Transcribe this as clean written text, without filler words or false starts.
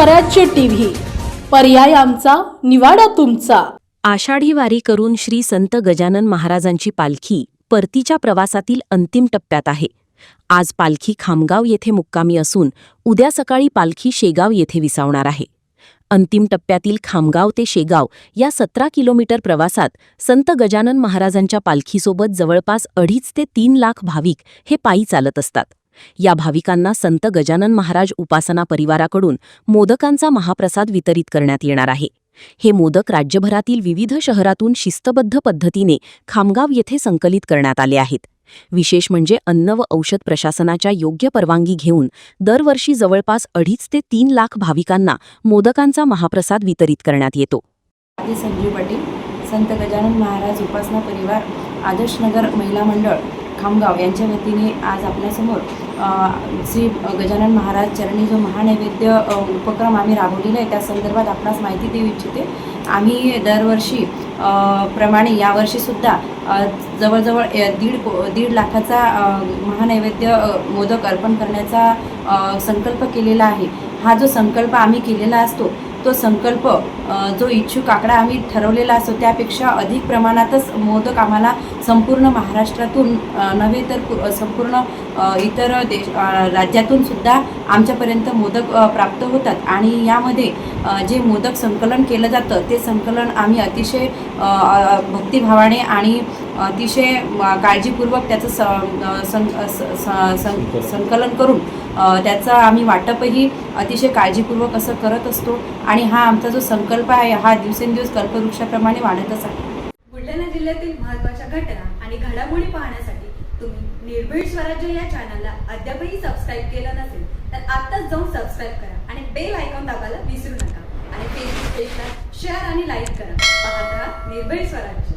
स्वराज्य टीव्ही, पर्याय आमचा, निवाडा तुमचा। आषाढी वारी करून श्री संत गजानन महाराजांची पालखी परतीच्या प्रवासातील अंतिम टप्प्यात आहे। आज पालखी खामगाव येथे मुक्कामी असून उद्या सकाळी पालखी शेगाव येथे विसावणार आहे। अंतिम टप्प्यातील खामगाव ते शेगाव या 17 किलोमीटर प्रवासात संत गजानन महाराजांच्या पालखीसोबत जवळपास 2.5 ते 3 लाख भाविक हे पायी चालत असतात। या भाविकांना संत गजानन महाराज उपासना परिवाराकडून मोदकांचा महाप्रसाद वितरित करण्यात येणार आहे। हे मोदक राज्यभरातील विविध शहरातून शिस्तबद्ध पद्धतीने खामगाव येथे संकलित करण्यात आले आहेत। विशेष म्हणजे अन्न व औषध प्रशासनाच्या योग्य परवानगी घेऊन दरवर्षी जवळपास 2.5 ते 3 लाख भाविकांना मोदकांचा महाप्रसाद वितरित करण्यात येतो। संजीव पाटील, संत गजानन महाराज उपासना परिवार, आदर्श नगर महिला मंडळ खामगाव यांच्या वतीने आज आपल्यासमोर श्री गजानन महाराज चरणी जो महानैवेद्य उपक्रम आम्ही राबवलेला आहे त्या संदर्भात आपणास माहिती देऊ इच्छिते। आम्ही दरवर्षी प्रमाणे यावर्षीसुद्धा जवळजवळ 1.5 लाखाचा महानैवेद्य मोदक अर्पण करण्याचा संकल्प केलेला आहे। हा जो संकल्प आम्ही केलेला असतो तो संकल्प जो इच्छुक आकडा आम्ही ठरवलेला असतो त्यापेक्षा अधिक प्रमाणातच मोदक आम्हाला संपूर्ण महाराष्ट्रातून नव्हे तर संपूर्ण इतर राज्यातून सुद्धा आमच्यापर्यंत मोदक प्राप्त होतात। आणि यामध्ये जे मोदक संकलन केलं जातं ते संकलन आम्ही अतिशय भक्तिभावाने आणि अतिशय काळजीपूर्वक त्याचं संकलन करून त्याचं आम्ही वाटपही अतिशय काळजीपूर्वक असं करत असतो। आणि हा आमचा जो संकल्प आहे हा दिवसेंदिवस कल्पवृक्षाप्रमाणे वाढतच आहे। बुलढाणा जिल्ह्यातील महत्त्वाच्या घटना आणि घडामोडी पाहण्यासाठी तुम्ही निर्भीड स्वराज्य या चॅनलला अद्यापही सबस्क्राईब केलं नसेल तर आत्ताच जाऊन सबस्क्राईब करा आणि बेल आयकॉन दाबायला विसरू नका। आणि फेसबुक पेजला शेअर आणि लाईक करा। पाहत राहा निर्भीड स्वराज्य।